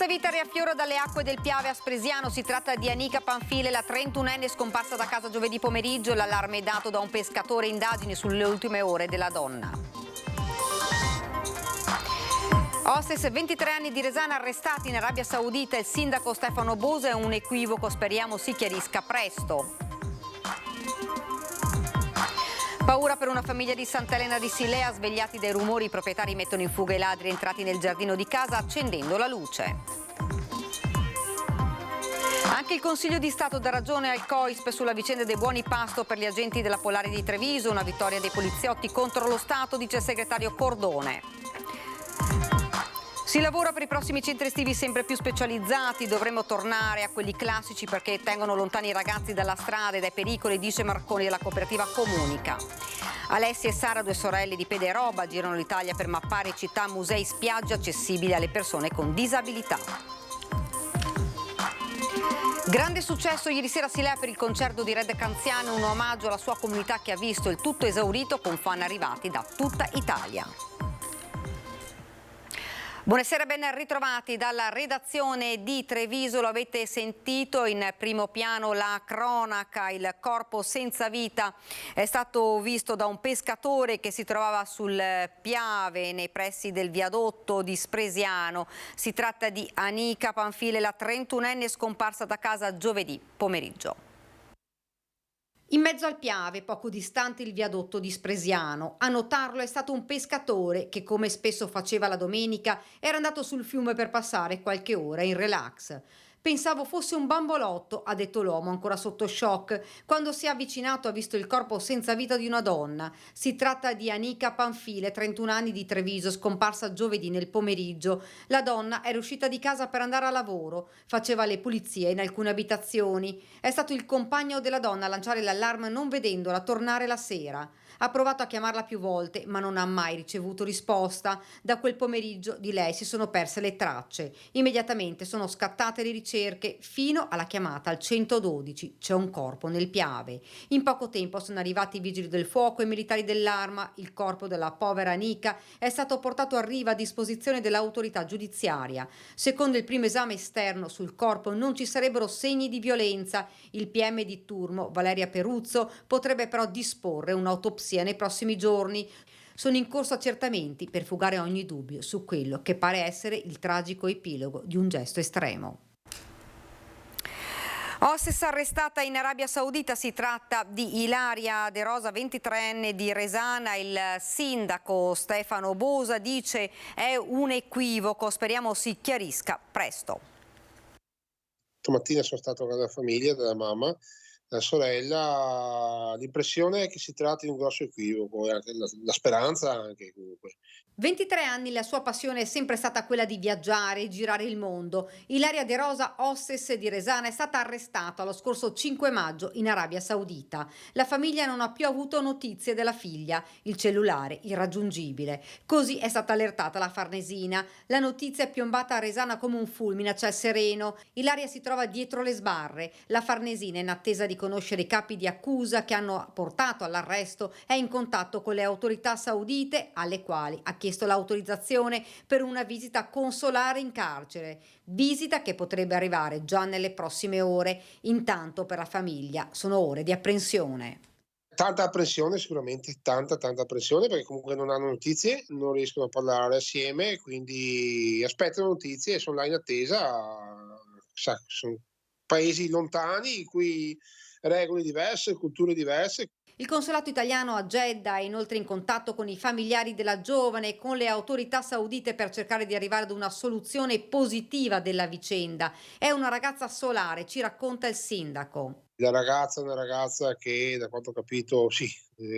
Senza vita riaffiora dalle acque del Piave a Spresiano. Si tratta di Anika Panfile, la 31enne scomparsa da casa giovedì pomeriggio. L'allarme è dato da un pescatore. Indagini sulle ultime ore della donna. Hostess, 23 anni di Resana, arrestati in Arabia Saudita. Il sindaco Stefano Bosa. È un equivoco, speriamo si chiarisca presto. Paura per una famiglia di Sant'Elena di Silea. Svegliati dai rumori, i proprietari mettono in fuga i ladri entrati nel giardino di casa accendendo la luce. Anche il Consiglio di Stato dà ragione al COISP sulla vicenda dei buoni pasto per gli agenti della Polare di Treviso. Una vittoria dei poliziotti contro lo Stato, dice il segretario Cordone. Si lavora per i prossimi centri estivi sempre più specializzati. Dovremmo tornare a quelli classici perché tengono lontani i ragazzi dalla strada e dai pericoli, dice Marconi della cooperativa Comunica. Alessia e Sara, due sorelle di Pede e Roba, girano l'Italia per mappare città, musei, spiagge accessibili alle persone con disabilità. Grande successo ieri sera a Silea per il concerto di Red Canziano, un omaggio alla sua comunità che ha visto il tutto esaurito con fan arrivati da tutta Italia. Buonasera, ben ritrovati dalla redazione di Treviso. Lo avete sentito, in primo piano la cronaca. Il corpo senza vita è stato visto da un pescatore che si trovava sul Piave nei pressi del viadotto di Spresiano. Si tratta di Anika Panfile, la 31enne scomparsa da casa giovedì pomeriggio. In mezzo al Piave, poco distante il viadotto di Spresiano. A notarlo è stato un pescatore che, come spesso faceva la domenica, era andato sul fiume per passare qualche ora in relax. Pensavo fosse un bambolotto, ha detto l'uomo ancora sotto shock. Quando si è avvicinato ha visto il corpo senza vita di una donna. Si tratta di Anika Panfile, 31 anni di Treviso, scomparsa giovedì nel pomeriggio. La donna era uscita di casa per andare a lavoro, faceva le pulizie in alcune abitazioni. È stato il compagno della donna a lanciare l'allarme non vedendola tornare la sera. Ha provato a chiamarla più volte, ma non ha mai ricevuto risposta. Da quel pomeriggio di lei si sono perse le tracce. Immediatamente sono scattate le ricerche fino alla chiamata al 112. C'è un corpo nel Piave. In poco tempo sono arrivati i vigili del fuoco e i militari dell'Arma. Il corpo della povera Anika è stato portato a riva a disposizione dell'autorità giudiziaria. Secondo il primo esame esterno sul corpo non ci sarebbero segni di violenza. Il PM di turno, Valeria Peruzzo, potrebbe però disporre un'autopsia nei prossimi giorni. Sono in corso accertamenti per fugare ogni dubbio su quello che pare essere il tragico epilogo di un gesto estremo. Hostess arrestata in Arabia Saudita. Si tratta di Ilaria De Rosa, 23enne di Resana. Il sindaco Stefano Bosa dice è un equivoco, speriamo si chiarisca presto. Stamattina sono stato con la famiglia della mamma, la sorella. L'impressione è che si tratti di un grosso equivoco e anche la speranza anche comunque. 23 anni, la sua passione è sempre stata quella di viaggiare e girare il mondo. Ilaria De Rosa, hostess di Resana, è stata arrestata lo scorso 5 maggio in Arabia Saudita. La famiglia non ha più avuto notizie della figlia, il cellulare irraggiungibile. Così è stata allertata la Farnesina. La notizia è piombata a Resana come un fulmine a ciel sereno. Ilaria si trova dietro le sbarre. La Farnesina, in attesa di conoscere i capi di accusa che hanno portato all'arresto, è in contatto con le autorità saudite, alle quali ha chiesto l'autorizzazione per una visita consolare in carcere, visita che potrebbe arrivare già nelle prossime ore. Intanto per la famiglia sono ore di apprensione. Tanta apprensione, sicuramente tanta apprensione, perché comunque non hanno notizie, non riescono a parlare assieme, quindi aspettano notizie e sono là in attesa. Sono paesi lontani, in cui regole diverse, culture diverse. Il consolato italiano a Jeddah è inoltre in contatto con i familiari della giovane e con le autorità saudite per cercare di arrivare ad una soluzione positiva della vicenda. È una ragazza solare, ci racconta il sindaco. La ragazza è una ragazza che, da quanto ho capito, sì,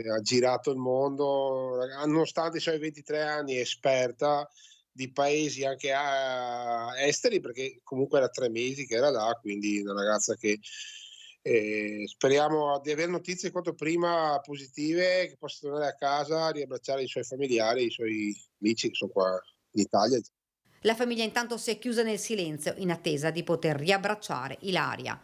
ha girato il mondo, nonostante i suoi 23 anni, è esperta di paesi anche esteri, perché comunque era 3 mesi che era là, quindi una ragazza che speriamo di avere notizie quanto prima positive, che possa tornare a casa, riabbracciare i suoi familiari, i suoi amici che sono qua in Italia. La famiglia intanto si è chiusa nel silenzio in attesa di poter riabbracciare Ilaria.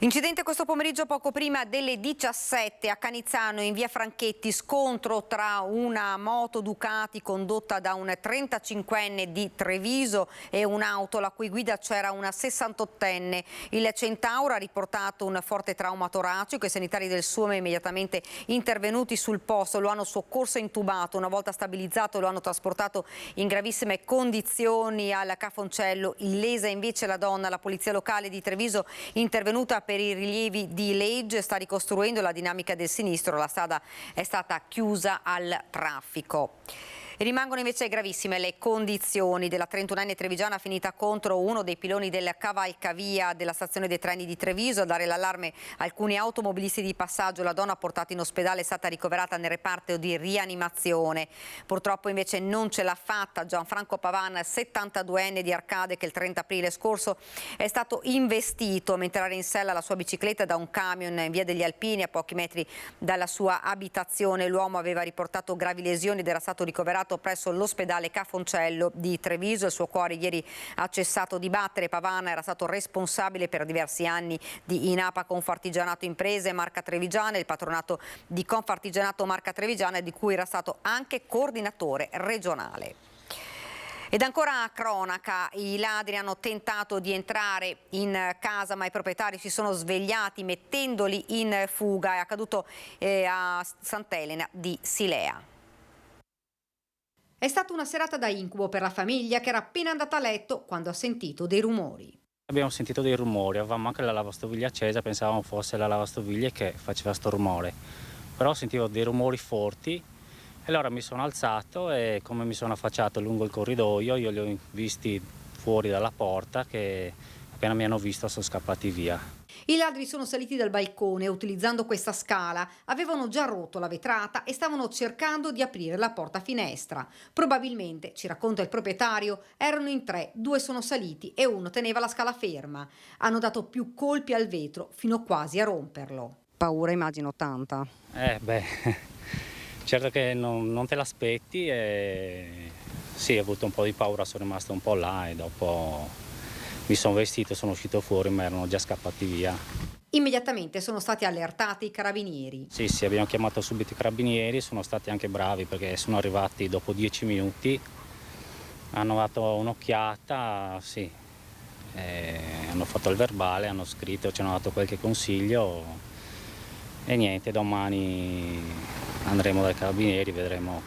Incidente questo pomeriggio poco prima delle 17 a Canizzano in via Franchetti, scontro tra una moto Ducati condotta da un 35enne di Treviso e un'auto la cui guida c'era una 68enne. Il Centauro ha riportato un forte trauma toracico, i sanitari del SUAME immediatamente intervenuti sul posto, lo hanno soccorso intubato, una volta stabilizzato lo hanno trasportato in gravissime condizioni al Cafoncello. Illesa invece la donna, la polizia locale di Treviso intervenuta per i rilievi di legge, sta ricostruendo la dinamica del sinistro, la strada è stata chiusa al traffico. Rimangono invece gravissime le condizioni della 31enne trevigiana finita contro uno dei piloni del cavalcavia della stazione dei treni di Treviso. A dare l'allarme alcuni automobilisti di passaggio, la donna portata in ospedale è stata ricoverata nel reparto di rianimazione. Purtroppo invece non ce l'ha fatta Gianfranco Pavan, 72enne di Arcade, che il 30 aprile scorso è stato investito mentre era in sella alla sua bicicletta da un camion in via degli Alpini a pochi metri dalla sua abitazione. L'uomo aveva riportato gravi lesioni ed era stato ricoverato presso l'ospedale Cafoncello di Treviso. Il suo cuore ieri ha cessato di battere. Pavan era stato responsabile per diversi anni di INAPA Confartigianato Imprese Marca Trevigiana, il patronato di Confartigianato Marca Trevigiana, di cui era stato anche coordinatore regionale. Ed ancora a cronaca, i ladri hanno tentato di entrare in casa ma i proprietari si sono svegliati mettendoli in fuga. È accaduto a Sant'Elena di Silea. È stata una serata da incubo per la famiglia che era appena andata a letto quando ha sentito dei rumori. Abbiamo sentito dei rumori, avevamo anche la lavastoviglie accesa, pensavamo fosse la lavastoviglie che faceva sto rumore. Però sentivo dei rumori forti e allora mi sono alzato e come mi sono affacciato lungo il corridoio io li ho visti fuori dalla porta che appena mi hanno visto sono scappati via. I ladri sono saliti dal balcone e utilizzando questa scala avevano già rotto la vetrata e stavano cercando di aprire la porta finestra. Probabilmente, ci racconta il proprietario, erano in 3, 2 sono saliti e uno teneva la scala ferma. Hanno dato più colpi al vetro fino quasi a romperlo. Paura immagino tanta. Certo che non te l'aspetti e sì, ho avuto un po' di paura, sono rimasto un po' là e dopo mi sono vestito, sono uscito fuori ma erano già scappati via. Immediatamente sono stati allertati i carabinieri. Sì, abbiamo chiamato subito i carabinieri, sono stati anche bravi perché sono arrivati dopo 10 minuti, hanno dato un'occhiata, sì, hanno fatto il verbale, hanno scritto, ci hanno dato qualche consiglio e niente, domani andremo dai carabinieri, vedremo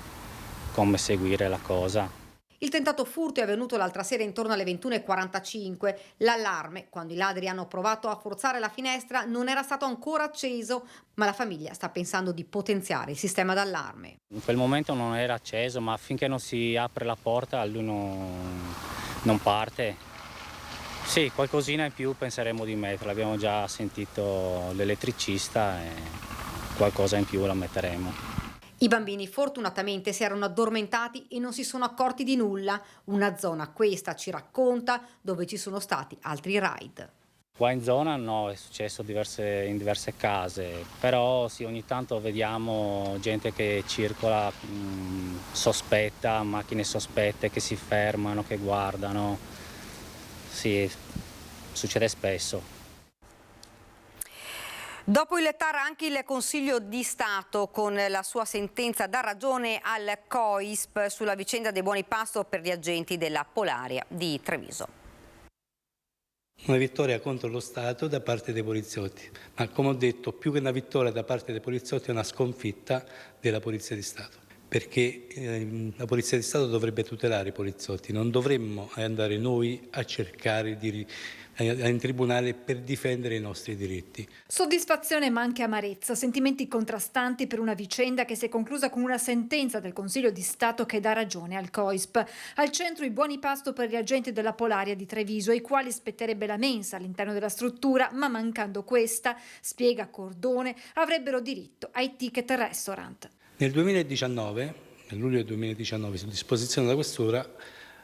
come seguire la cosa. Il tentato furto è avvenuto l'altra sera intorno alle 21:45. L'allarme, quando i ladri hanno provato a forzare la finestra, non era stato ancora acceso, ma la famiglia sta pensando di potenziare il sistema d'allarme. In quel momento non era acceso, ma finché non si apre la porta lui non parte. Sì, qualcosina in più penseremo di metterla, abbiamo già sentito l'elettricista e qualcosa in più la metteremo. I bambini fortunatamente si erano addormentati e non si sono accorti di nulla. Una zona, questa ci racconta, dove ci sono stati altri raid. Qua in zona no, è successo in diverse case, però sì, ogni tanto vediamo gente che circola sospetta, macchine sospette che si fermano, che guardano. Sì, succede spesso. Dopo il TAR anche il Consiglio di Stato con la sua sentenza dà ragione al COISP sulla vicenda dei buoni pasto per gli agenti della Polaria di Treviso. Una vittoria contro lo Stato da parte dei poliziotti, ma come ho detto più che una vittoria da parte dei poliziotti è una sconfitta della Polizia di Stato, perché la Polizia di Stato dovrebbe tutelare i poliziotti, non dovremmo andare noi a cercare in tribunale per difendere i nostri diritti. Soddisfazione ma anche amarezza, sentimenti contrastanti per una vicenda che si è conclusa con una sentenza del Consiglio di Stato che dà ragione al COISP. Al centro i buoni pasto per gli agenti della Polaria di Treviso, ai quali spetterebbe la mensa all'interno della struttura, ma mancando questa, spiega Cordone, avrebbero diritto ai ticket restaurant. Nel 2019, nel luglio 2019, su disposizione della Questura,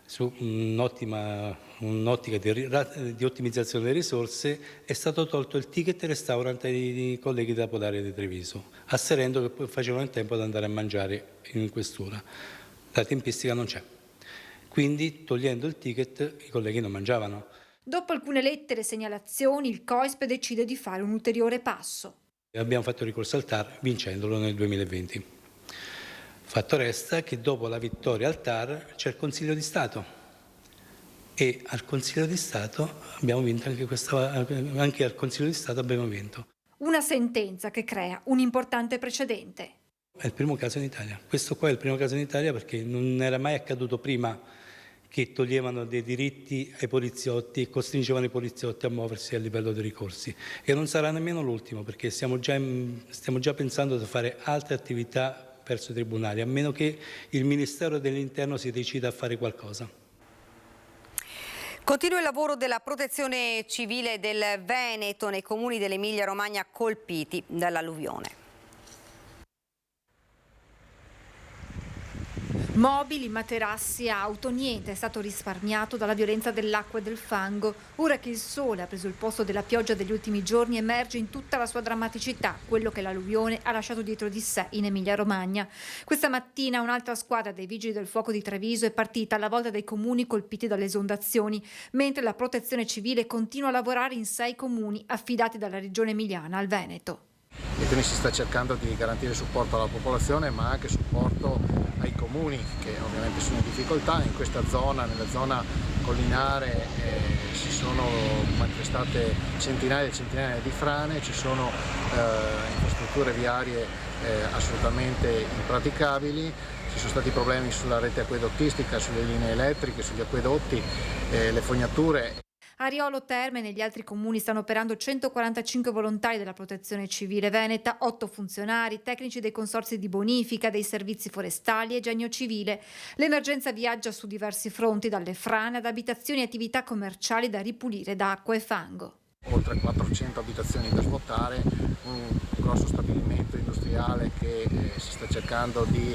su un'ottica di ottimizzazione delle risorse, è stato tolto il ticket restaurant ai colleghi della Polaria di Treviso, asserendo che poi facevano in tempo ad andare a mangiare in questura. La tempistica non c'è. Quindi, togliendo il ticket, i colleghi non mangiavano. Dopo alcune lettere e segnalazioni, il COISP decide di fare un ulteriore passo. Abbiamo fatto ricorso al TAR vincendolo nel 2020. Fatto resta che dopo la vittoria al TAR c'è il Consiglio di Stato e al Consiglio di Stato abbiamo vinto anche al Consiglio di Stato abbiamo vinto. Una sentenza che crea un importante precedente. È il primo caso in Italia. Questo qua è il primo caso in Italia perché non era mai accaduto prima che toglievano dei diritti ai poliziotti e costringevano i poliziotti a muoversi a livello dei ricorsi. E non sarà nemmeno l'ultimo, perché stiamo già pensando di fare altre attività verso i tribunali, a meno che il Ministero dell'Interno si decida a fare qualcosa. Continua il lavoro della Protezione Civile del Veneto nei comuni dell'Emilia-Romagna colpiti dall'alluvione. Mobili, materassi, auto, niente è stato risparmiato dalla violenza dell'acqua e del fango. Ora che il sole ha preso il posto della pioggia degli ultimi giorni, emerge in tutta la sua drammaticità quello che l'alluvione ha lasciato dietro di sé in Emilia-Romagna. Questa mattina un'altra squadra dei Vigili del Fuoco di Treviso è partita alla volta dei comuni colpiti dalle esondazioni, mentre la Protezione Civile continua a lavorare in 6 comuni affidati dalla Regione Emiliana al Veneto. E quindi si sta cercando di garantire supporto alla popolazione, ma anche supporto ai comuni che ovviamente sono in difficoltà. In questa zona, nella zona collinare, si sono manifestate centinaia e centinaia di frane, ci sono infrastrutture viarie assolutamente impraticabili, ci sono stati problemi sulla rete acquedottistica, sulle linee elettriche, sugli acquedotti, le fognature. A Riolo Terme e negli altri comuni stanno operando 145 volontari della Protezione Civile veneta, 8 funzionari, tecnici dei consorzi di bonifica, dei servizi forestali e genio civile. L'emergenza viaggia su diversi fronti, dalle frane ad abitazioni e attività commerciali da ripulire da acqua e fango. Oltre 400 abitazioni da svuotare, un grosso stabilimento industriale che si sta cercando di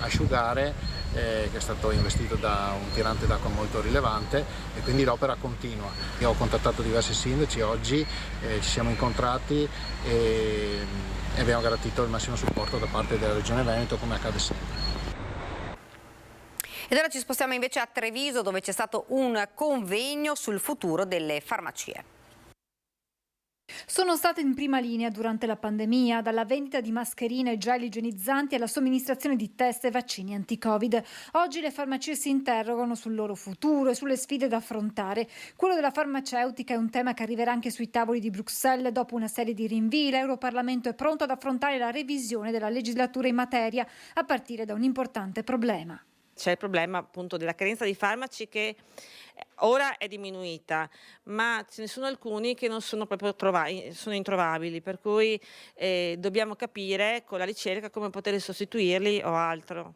asciugare, che è stato investito da un tirante d'acqua molto rilevante, e quindi l'opera continua. Io ho contattato diversi sindaci oggi, ci siamo incontrati e abbiamo garantito il massimo supporto da parte della Regione Veneto, come accade sempre. Ed ora ci spostiamo invece a Treviso, dove c'è stato un convegno sul futuro delle farmacie. Sono state in prima linea durante la pandemia, dalla vendita di mascherine e gel igienizzanti alla somministrazione di test e vaccini anti-Covid. Oggi le farmacie si interrogano sul loro futuro e sulle sfide da affrontare. Quello della farmaceutica è un tema che arriverà anche sui tavoli di Bruxelles dopo una serie di rinvii. L'Europarlamento è pronto ad affrontare la revisione della legislatura in materia, a partire da un importante problema. C'è il problema appunto della carenza di farmaci che ora è diminuita, ma ce ne sono alcuni che non sono proprio sono introvabili, per cui dobbiamo capire con la ricerca come poter sostituirli o altro.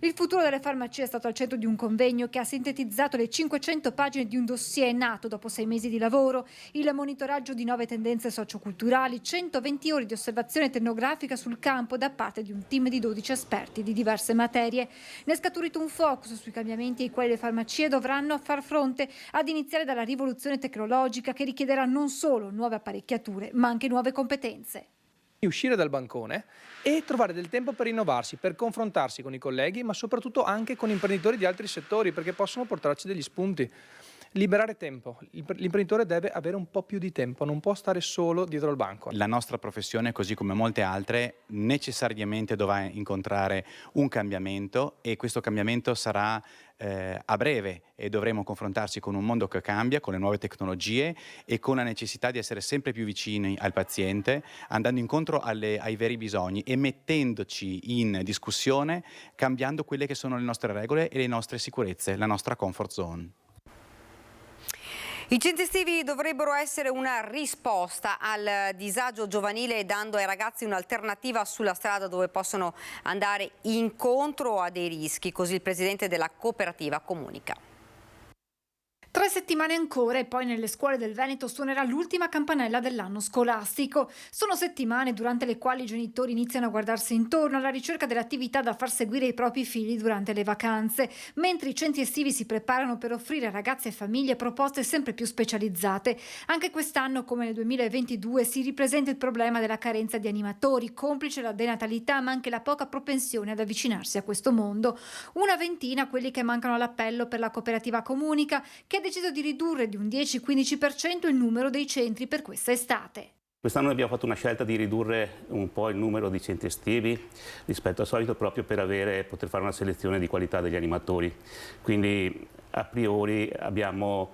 Il futuro delle farmacie è stato al centro di un convegno che ha sintetizzato le 500 pagine di un dossier nato dopo 6 mesi di lavoro, il monitoraggio di 9 tendenze socioculturali, 120 ore di osservazione etnografica sul campo da parte di un team di 12 esperti di diverse materie. Ne è scaturito un focus sui cambiamenti ai quali le farmacie dovranno far fronte, ad iniziare dalla rivoluzione tecnologica che richiederà non solo nuove apparecchiature, ma anche nuove competenze. Uscire dal bancone e trovare del tempo per innovarsi, per confrontarsi con i colleghi, ma soprattutto anche con imprenditori di altri settori, perché possono portarci degli spunti. Liberare tempo. L'imprenditore deve avere un po' più di tempo, non può stare solo dietro al banco. La nostra professione, così come molte altre, necessariamente dovrà incontrare un cambiamento, e questo cambiamento sarà a breve, e dovremo confrontarci con un mondo che cambia, con le nuove tecnologie e con la necessità di essere sempre più vicini al paziente, andando incontro ai veri bisogni e mettendoci in discussione, cambiando quelle che sono le nostre regole e le nostre sicurezze, la nostra comfort zone. I centri estivi dovrebbero essere una risposta al disagio giovanile, dando ai ragazzi un'alternativa sulla strada dove possono andare incontro a dei rischi, così il presidente della cooperativa comunica. 3 settimane ancora e poi nelle scuole del Veneto suonerà l'ultima campanella dell'anno scolastico. Sono settimane durante le quali i genitori iniziano a guardarsi intorno alla ricerca delle attività da far seguire ai propri figli durante le vacanze, mentre i centri estivi si preparano per offrire a ragazzi e famiglie proposte sempre più specializzate. Anche quest'anno, come nel 2022, si ripresenta il problema della carenza di animatori, complice la denatalità ma anche la poca propensione ad avvicinarsi a questo mondo. Una ventina quelli che mancano all'appello per la cooperativa comunica, che ha deciso di ridurre di un 10-15% il numero dei centri per questa estate. Quest'anno abbiamo fatto una scelta di ridurre un po' il numero di centri estivi rispetto al solito, proprio per poter fare una selezione di qualità degli animatori. Quindi a priori abbiamo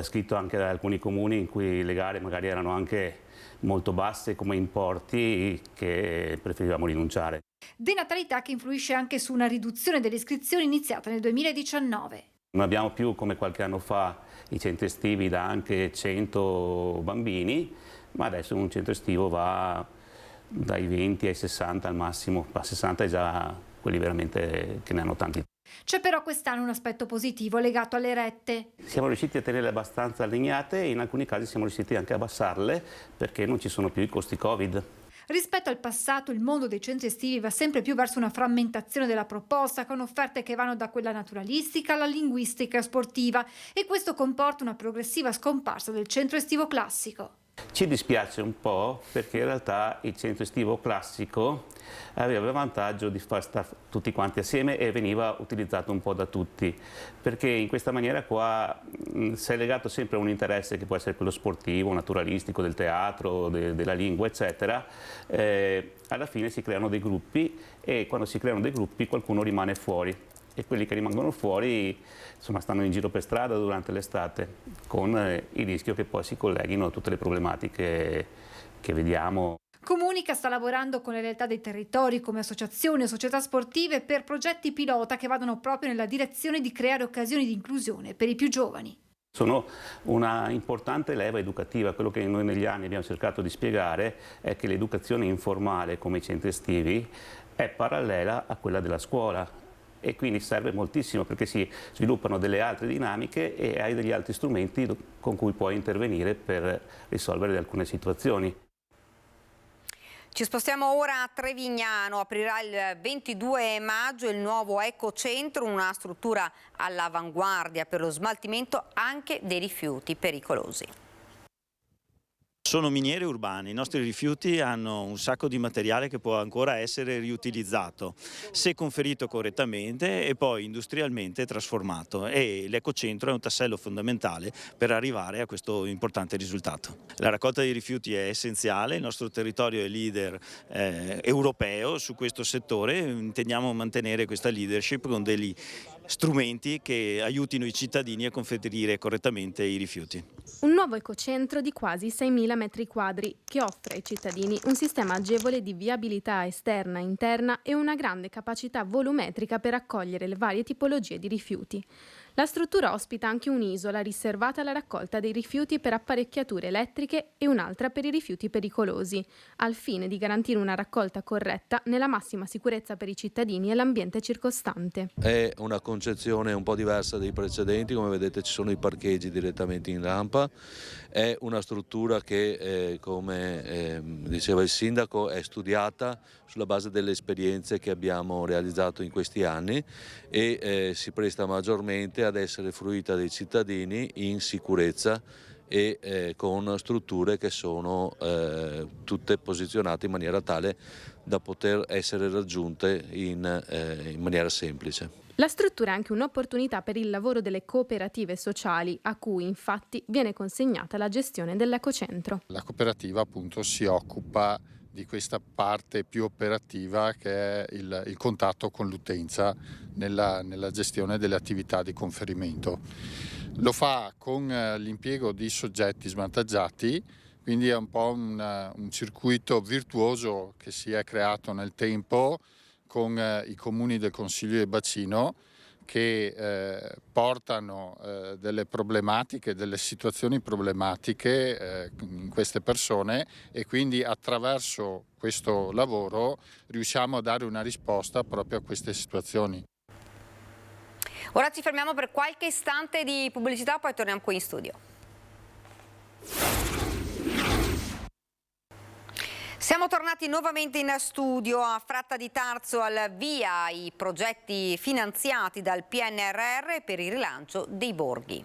scritto anche ad alcuni comuni in cui le gare magari erano anche molto basse come importi, che preferivamo rinunciare. Denatalità che influisce anche su una riduzione delle iscrizioni iniziata nel 2019. Non abbiamo più, come qualche anno fa, i centri estivi da anche 100 bambini, ma adesso un centro estivo va dai 20 ai 60 al massimo, a 60 è già quelli veramente che ne hanno tanti. C'è però quest'anno un aspetto positivo legato alle rette. Siamo riusciti a tenerle abbastanza allineate e in alcuni casi siamo riusciti anche a abbassarle perché non ci sono più i costi Covid. Rispetto al passato, il mondo dei centri estivi va sempre più verso una frammentazione della proposta, con offerte che vanno da quella naturalistica alla linguistica e sportiva, e questo comporta una progressiva scomparsa del centro estivo classico. Ci dispiace un po' perché in realtà il centro estivo classico aveva il vantaggio di far stare tutti quanti assieme e veniva utilizzato un po' da tutti, perché in questa maniera qua sei legato sempre a un interesse che può essere quello sportivo, naturalistico, del teatro, della lingua, eccetera. Alla fine si creano dei gruppi e quando si creano dei gruppi qualcuno rimane fuori. E quelli che rimangono fuori insomma, stanno in giro per strada durante l'estate, con il rischio che poi si colleghino a tutte le problematiche che vediamo. Comunica sta lavorando con le realtà dei territori come associazioni o società sportive per progetti pilota che vadano proprio nella direzione di creare occasioni di inclusione per i più giovani. Sono una importante leva educativa. Quello che noi negli anni abbiamo cercato di spiegare è che l'educazione informale, come i centri estivi, è parallela a quella della scuola. E quindi serve moltissimo perché si sviluppano delle altre dinamiche e hai degli altri strumenti con cui puoi intervenire per risolvere alcune situazioni. Ci spostiamo ora a Trevignano. Aprirà il 22 maggio il nuovo ecocentro, una struttura all'avanguardia per lo smaltimento anche dei rifiuti pericolosi. Sono miniere urbane, i nostri rifiuti hanno un sacco di materiale che può ancora essere riutilizzato se conferito correttamente e poi industrialmente trasformato, e l'ecocentro è un tassello fondamentale per arrivare a questo importante risultato. La raccolta dei rifiuti è essenziale, il nostro territorio è leader europeo su questo settore, intendiamo mantenere questa leadership con degli strumenti che aiutino i cittadini a conferire correttamente i rifiuti. Un nuovo ecocentro di quasi 6.000 metri quadri che offre ai cittadini un sistema agevole di viabilità esterna e interna e una grande capacità volumetrica per accogliere le varie tipologie di rifiuti. La struttura ospita anche un'isola riservata alla raccolta dei rifiuti per apparecchiature elettriche e un'altra per i rifiuti pericolosi, al fine di garantire una raccolta corretta nella massima sicurezza per i cittadini e l'ambiente circostante. È una concezione un po' diversa dei precedenti, come vedete ci sono i parcheggi direttamente in rampa, è una struttura che come diceva il sindaco è studiata sulla base delle esperienze che abbiamo realizzato in questi anni e si presta maggiormente ad essere fruita dai cittadini in sicurezza e con strutture che sono tutte posizionate in maniera tale da poter essere raggiunte in maniera semplice. La struttura è anche un'opportunità per il lavoro delle cooperative sociali, a cui infatti viene consegnata la gestione dell'ecocentro. La cooperativa appunto si occupa di questa parte più operativa che è il contatto con l'utenza nella gestione delle attività di conferimento. Lo fa con l'impiego di soggetti svantaggiati, quindi è un po' un circuito virtuoso che si è creato nel tempo con i comuni del Consiglio del Bacino che portano delle problematiche, delle situazioni problematiche in queste persone e quindi attraverso questo lavoro riusciamo a dare una risposta proprio a queste situazioni. Ora ci fermiamo per qualche istante di pubblicità, poi torniamo qui in studio. Siamo tornati nuovamente in studio. A Fratta di Tarso al via i progetti finanziati dal PNRR per il rilancio dei borghi.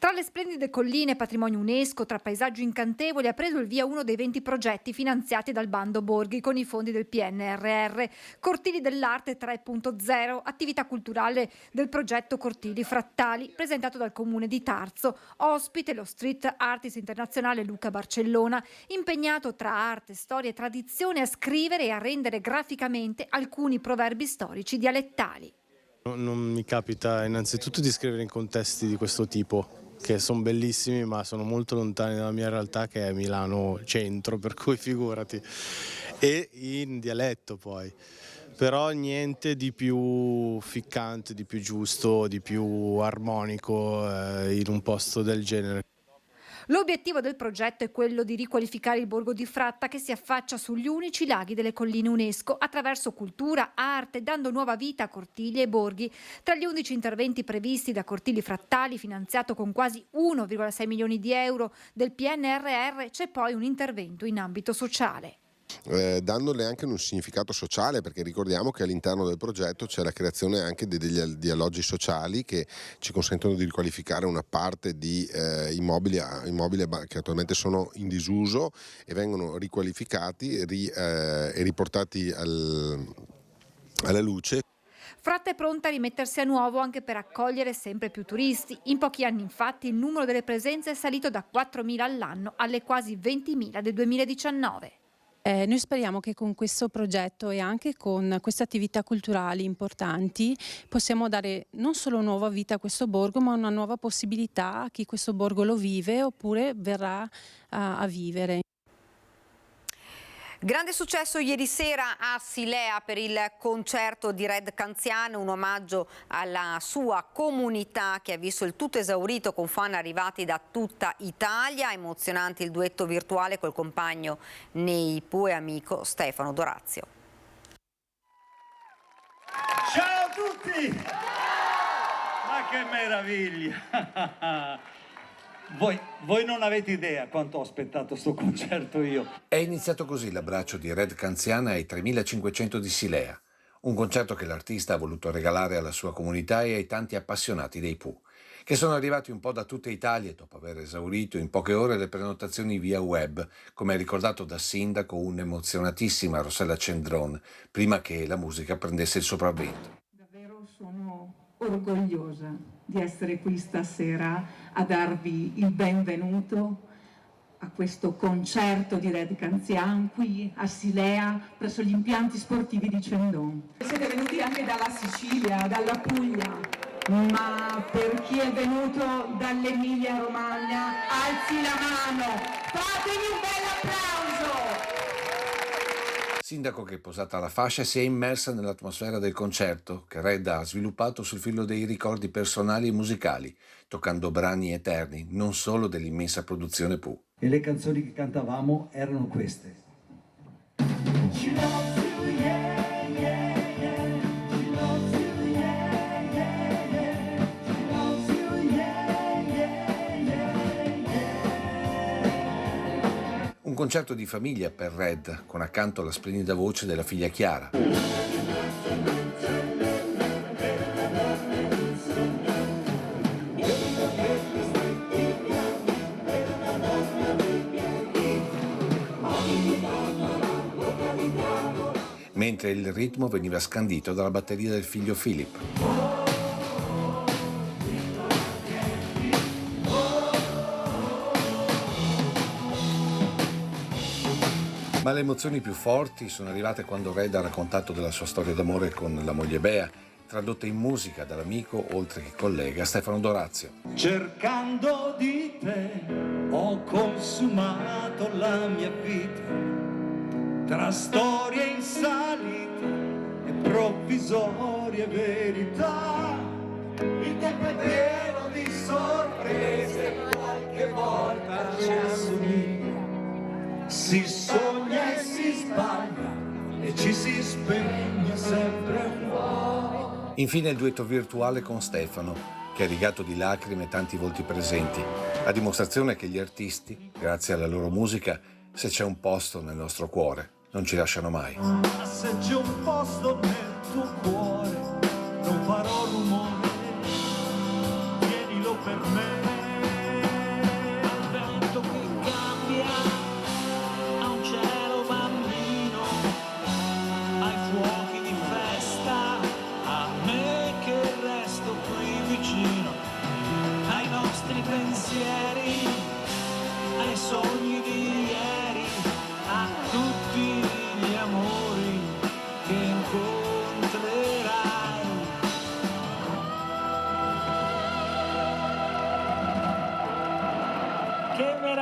Tra le splendide colline patrimonio UNESCO, tra paesaggi incantevoli, ha preso il via uno dei 20 progetti finanziati dal bando Borghi con i fondi del PNRR. Cortili dell'Arte 3.0, attività culturale del progetto Cortili Frattali, presentato dal comune di Tarzo. Ospite lo street artist internazionale Luca Barcellona, impegnato tra arte, storia e tradizione a scrivere e a rendere graficamente alcuni proverbi storici dialettali. Non mi capita innanzitutto di scrivere in contesti di questo tipo, che sono bellissimi ma sono molto lontani dalla mia realtà, che è Milano centro, per cui figurati, e in dialetto poi, però niente di più ficcante, di più giusto, di più armonico in un posto del genere. L'obiettivo del progetto è quello di riqualificare il borgo di Fratta, che si affaccia sugli unici laghi delle colline UNESCO, attraverso cultura, arte, dando nuova vita a cortili e borghi. Tra gli 11 interventi previsti da Cortili Frattali, finanziato con quasi 1,6 milioni di euro del PNRR, c'è poi un intervento in ambito sociale. Dandole anche un significato sociale, perché ricordiamo che all'interno del progetto c'è la creazione anche degli alloggi sociali che ci consentono di riqualificare una parte di immobili che attualmente sono in disuso e vengono riqualificati e riportati alla luce. Fratta è pronta a rimettersi a nuovo anche per accogliere sempre più turisti. In pochi anni, infatti, il numero delle presenze è salito da 4.000 all'anno alle quasi 20.000 del 2019. Noi speriamo che con questo progetto e anche con queste attività culturali importanti possiamo dare non solo nuova vita a questo borgo, ma una nuova possibilità a chi questo borgo lo vive oppure verrà a vivere. Grande successo ieri sera a Silea per il concerto di Red Canzian, un omaggio alla sua comunità che ha visto il tutto esaurito con fan arrivati da tutta Italia. Emozionante il duetto virtuale col compagno Nei Pue amico Stefano Dorazio. Ciao a tutti! Ma che meraviglia! Voi non avete idea quanto ho aspettato sto concerto io. È iniziato così l'abbraccio di Red Canzian ai 3500 di Silea, un concerto che l'artista ha voluto regalare alla sua comunità e ai tanti appassionati dei Pooh, che sono arrivati un po' da tutta Italia dopo aver esaurito in poche ore le prenotazioni via web, come ricordato da sindaco un'emozionatissima Rossella Cendron, prima che la musica prendesse il sopravvento. Davvero sono orgogliosa di essere qui stasera a darvi il benvenuto a questo concerto di Red Canzian qui a Silea presso gli impianti sportivi di Cendon. Siete venuti anche dalla Sicilia, dalla Puglia, ma per chi è venuto dall'Emilia Romagna alzi la mano, fatevi un bel applauso! Sindaco che, posata la fascia, si è immersa nell'atmosfera del concerto che Red ha sviluppato sul filo dei ricordi personali e musicali, toccando brani eterni, non solo dell'immensa produzione Pooh. E le canzoni che cantavamo erano queste. Un concerto di famiglia per Red, con accanto la splendida voce della figlia Chiara. Mentre il ritmo veniva scandito dalla batteria del figlio Philip. Ma le emozioni più forti sono arrivate quando Red ha raccontato della sua storia d'amore con la moglie Bea, tradotta in musica dall'amico, oltre che collega, Stefano Dorazio. Cercando di te ho consumato la mia vita, tra storie in salita e provvisorie verità. Il tempo è pieno di sorprese, qualche volta ci assomiglia. Si sogna e si sbaglia e ci si spegne sempre un po'. Infine il duetto virtuale con Stefano, che è rigato di lacrime e tanti volti presenti, a dimostrazione che gli artisti, grazie alla loro musica, se c'è un posto nel nostro cuore, non ci lasciano mai. Ma se c'è un posto nel tuo cuore, non farò rumore, tienilo per me.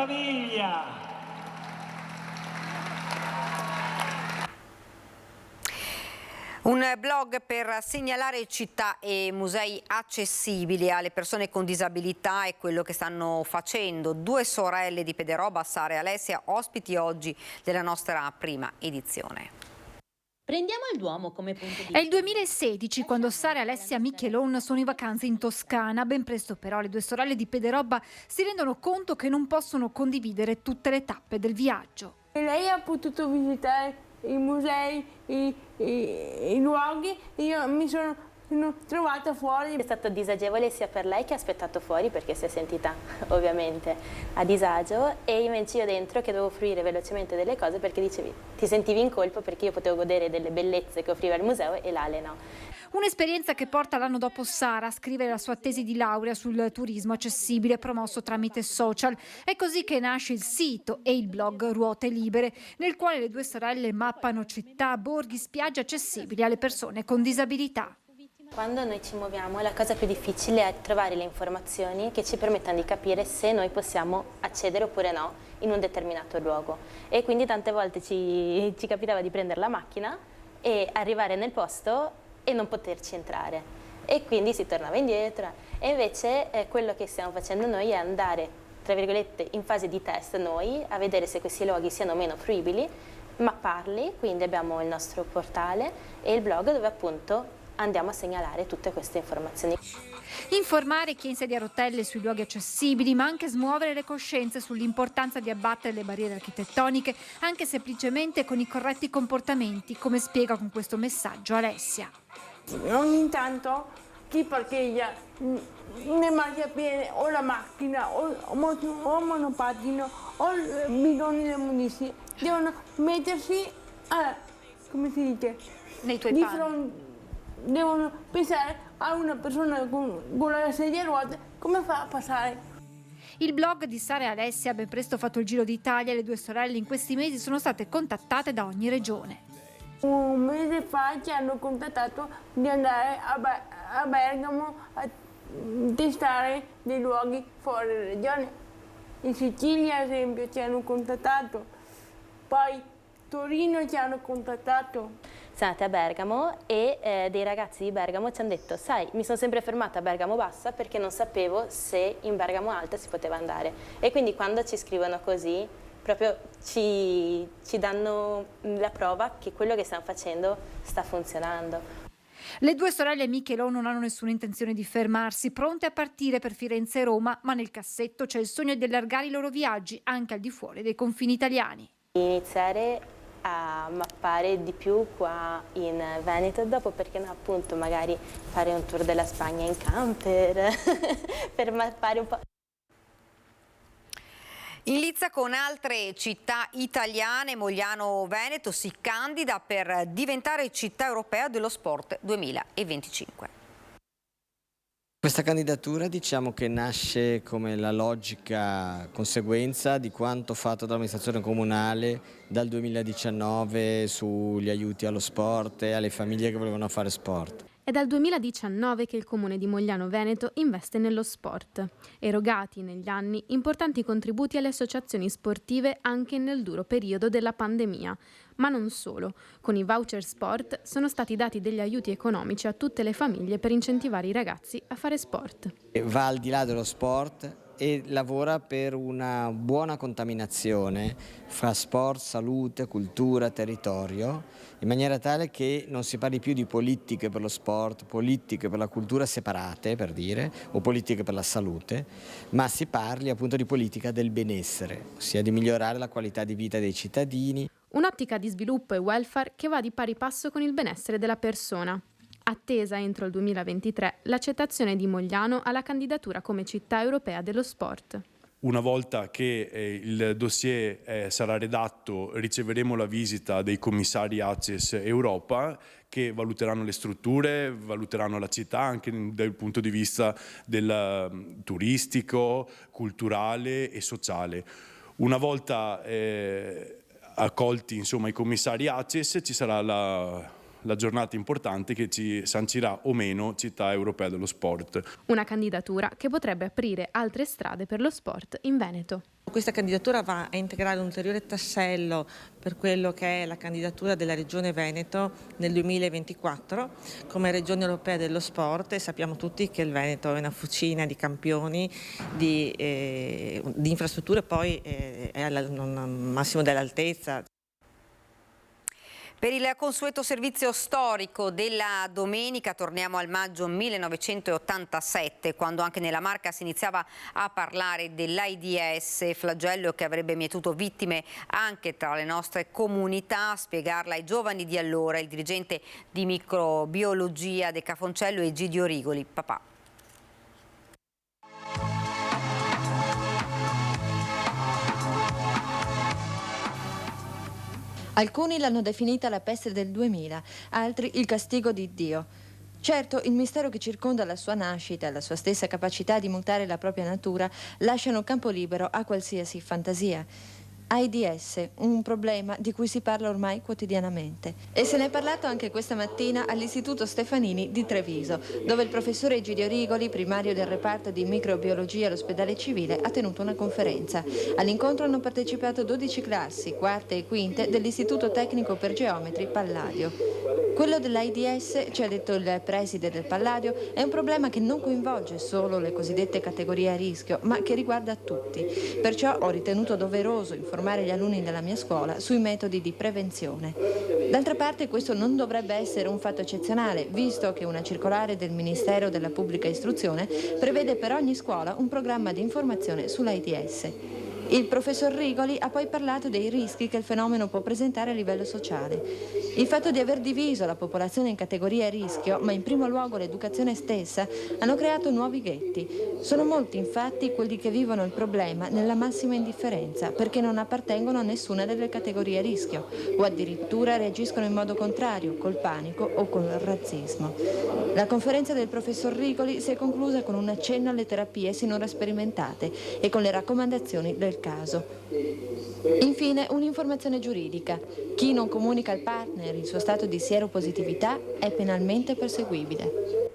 meraviglia! Un blog per segnalare città e musei accessibili alle persone con disabilità è quello che stanno facendo 2 sorelle di Pederoba, Sara e Alessia, ospiti oggi della nostra prima edizione. Prendiamo il Duomo come punto di... È il 2016 quando Sara e Alessia Michelon sono in vacanza in Toscana. Ben presto però le 2 sorelle di Pederoba si rendono conto che non possono condividere tutte le tappe del viaggio. Lei ha potuto visitare i musei, i luoghi, io mi sono trovata fuori. È stato disagevole sia per lei che ha aspettato fuori perché si è sentita ovviamente a disagio, e invece io dentro che dovevo fruire velocemente delle cose perché dicevi, ti sentivi in colpa perché io potevo godere delle bellezze che offriva il museo e l'Ale no. Un'esperienza che porta l'anno dopo Sara a scrivere la sua tesi di laurea sul turismo accessibile promosso tramite social. È così che nasce il sito e il blog Ruote Libere, nel quale le 2 sorelle mappano città, borghi, spiagge accessibili alle persone con disabilità. Quando noi ci muoviamo la cosa più difficile è trovare le informazioni che ci permettano di capire se noi possiamo accedere oppure no in un determinato luogo, e quindi tante volte ci capitava di prendere la macchina e arrivare nel posto e non poterci entrare, e quindi si tornava indietro. E invece quello che stiamo facendo noi è andare, tra virgolette, in fase di test noi, a vedere se questi luoghi siano meno fruibili, mapparli, quindi abbiamo il nostro portale e il blog dove appunto andiamo a segnalare tutte queste informazioni. Informare chi è in sedia a rotelle sui luoghi accessibili, ma anche smuovere le coscienze sull'importanza di abbattere le barriere architettoniche, anche semplicemente con i corretti comportamenti, come spiega con questo messaggio Alessia. Ogni tanto chi parcheggia nel marciapiede o la macchina o monopattino o il bidone di ammonizi devono mettersi come si dice, nei tuoi panni. Devono pensare a una persona con la sedia a ruote come fa a passare. Il blog di Sara e Alessia ha ben presto fatto il giro d'Italia e le 2 sorelle in questi mesi sono state contattate da ogni regione. Un mese fa ci hanno contattato di andare a Bergamo a testare dei luoghi fuori regione. In Sicilia, ad esempio, ci hanno contattato, poi Torino ci hanno contattato. Siamo andati a Bergamo e dei ragazzi di Bergamo ci hanno detto, sai, mi sono sempre fermata a Bergamo Bassa perché non sapevo se in Bergamo Alta si poteva andare. E quindi quando ci scrivono così, proprio ci danno la prova che quello che stiamo facendo sta funzionando. Le 2 sorelle Michelon non hanno nessuna intenzione di fermarsi, pronte a partire per Firenze e Roma, ma nel cassetto c'è il sogno di allargare i loro viaggi anche al di fuori dei confini italiani. Iniziare a mappare di più qua in Veneto, dopo perché no, appunto magari fare un tour della Spagna in camper per mappare un po'. In lizza con altre città italiane, Mogliano Veneto si candida per diventare città europea dello sport 2025. Questa candidatura diciamo che nasce come la logica conseguenza di quanto fatto dall'amministrazione comunale dal 2019 sugli aiuti allo sport e alle famiglie che volevano fare sport. È dal 2019 che il comune di Mogliano Veneto investe nello sport, erogati negli anni importanti contributi alle associazioni sportive anche nel duro periodo della pandemia. Ma non solo, con i voucher sport sono stati dati degli aiuti economici a tutte le famiglie per incentivare i ragazzi a fare sport. Va al di là dello sport e lavora per una buona contaminazione fra sport, salute, cultura, territorio, in maniera tale che non si parli più di politiche per lo sport, politiche per la cultura separate, per dire, o politiche per la salute, ma si parli appunto di politica del benessere, ossia di migliorare la qualità di vita dei cittadini. Un'ottica di sviluppo e welfare che va di pari passo con il benessere della persona. Attesa entro il 2023 l'accettazione di Mogliano alla candidatura come città europea dello sport. Una volta che il dossier sarà redatto, riceveremo la visita dei commissari ACES Europa che valuteranno le strutture, valuteranno la città anche dal punto di vista del turistico, culturale e sociale. Una volta accolti insomma i commissari ACES ci sarà la giornata importante che ci sancirà o meno Città Europea dello Sport. Una candidatura che potrebbe aprire altre strade per lo sport in Veneto. Questa candidatura va a integrare un ulteriore tassello per quello che è la candidatura della Regione Veneto nel 2024 come Regione Europea dello Sport, e sappiamo tutti che il Veneto è una fucina di campioni, di infrastrutture, poi è al massimo dell'altezza. Per il consueto servizio storico della domenica torniamo al maggio 1987, quando anche nella Marca si iniziava a parlare dell'AIDS, flagello che avrebbe mietuto vittime anche tra le nostre comunità. A spiegarla ai giovani di allora il dirigente di microbiologia De Cafoncello, Egidio Rigoli. Papà. Alcuni l'hanno definita la peste del 2000, altri il castigo di Dio. Certo, il mistero che circonda la sua nascita e la sua stessa capacità di mutare la propria natura lasciano campo libero a qualsiasi fantasia. AIDS, un problema di cui si parla ormai quotidianamente. E se ne è parlato anche questa mattina all'Istituto Stefanini di Treviso, dove il professore Egidio Rigoli, primario del reparto di microbiologia all'ospedale civile, ha tenuto una conferenza. All'incontro hanno partecipato 12 classi, quarte e quinte, dell'Istituto Tecnico per Geometri Palladio. Quello dell'AIDS, ci ha detto il preside del Palladio, è un problema che non coinvolge solo le cosiddette categorie a rischio, ma che riguarda tutti. Perciò ho ritenuto doveroso informare gli alunni della mia scuola sui metodi di prevenzione. D'altra parte questo non dovrebbe essere un fatto eccezionale, visto che una circolare del Ministero della Pubblica Istruzione prevede per ogni scuola un programma di informazione sull'AIDS. Il professor Rigoli ha poi parlato dei rischi che il fenomeno può presentare a livello sociale. Il fatto di aver diviso la popolazione in categorie a rischio, ma in primo luogo l'educazione stessa, hanno creato nuovi ghetti. Sono molti infatti quelli che vivono il problema nella massima indifferenza, perché non appartengono a nessuna delle categorie a rischio, o addirittura reagiscono in modo contrario, col panico o col razzismo. La conferenza del professor Rigoli si è conclusa con un accenno alle terapie sinora sperimentate e con le raccomandazioni del caso. Infine, un'informazione giuridica. Chi non comunica al partner il suo stato di sieropositività è penalmente perseguibile.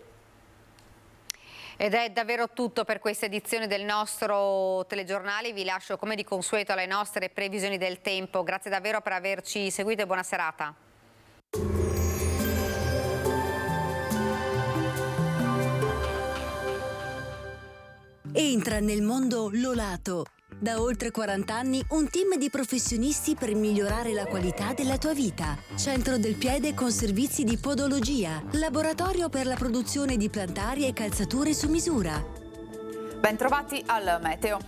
Ed è davvero tutto per questa edizione del nostro telegiornale. Vi lascio come di consueto alle nostre previsioni del tempo. Grazie davvero per averci seguito e buona serata. Entra nel mondo Lolato. Da oltre 40 anni un team di professionisti per migliorare la qualità della tua vita. Centro del piede con servizi di podologia. Laboratorio per la produzione di plantari e calzature su misura. Bentrovati al meteo.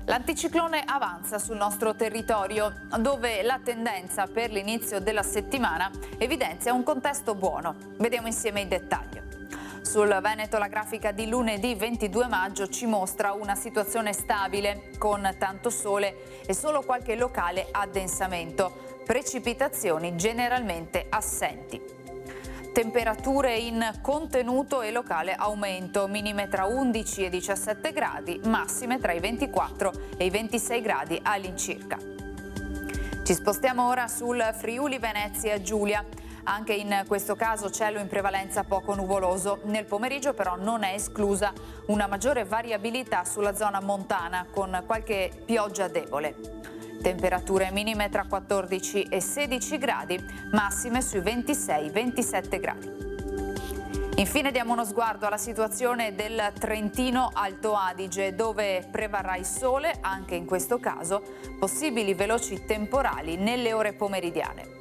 L'anticiclone avanza sul nostro territorio, dove la tendenza per l'inizio della settimana evidenzia un contesto buono. Vediamo insieme i dettagli. Sul Veneto la grafica di lunedì 22 maggio ci mostra una situazione stabile, con tanto sole e solo qualche locale addensamento, precipitazioni generalmente assenti. Temperature in contenuto e locale aumento, minime tra 11 e 17 gradi, massime tra i 24 e i 26 gradi all'incirca. Ci spostiamo ora sul Friuli Venezia Giulia. Anche in questo caso cielo in prevalenza poco nuvoloso. Nel pomeriggio però non è esclusa una maggiore variabilità sulla zona montana con qualche pioggia debole. Temperature minime tra 14 e 16 gradi, massime sui 26-27 gradi. Infine diamo uno sguardo alla situazione del Trentino Alto Adige, dove prevarrà il sole, anche in questo caso, possibili veloci temporali nelle ore pomeridiane.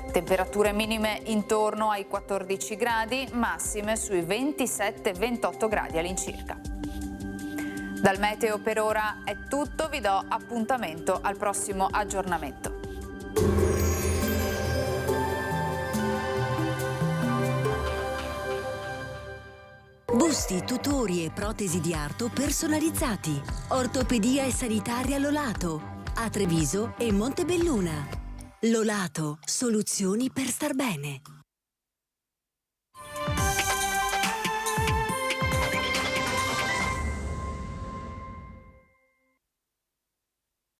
Temperature minime intorno ai 14 gradi, massime sui 27-28 gradi all'incirca. Dal meteo per ora è tutto, vi do appuntamento al prossimo aggiornamento. Busti, tutori e protesi di arto personalizzati. Ortopedia e sanitaria Lolato, a Treviso e Montebelluna. Lolato, soluzioni per star bene.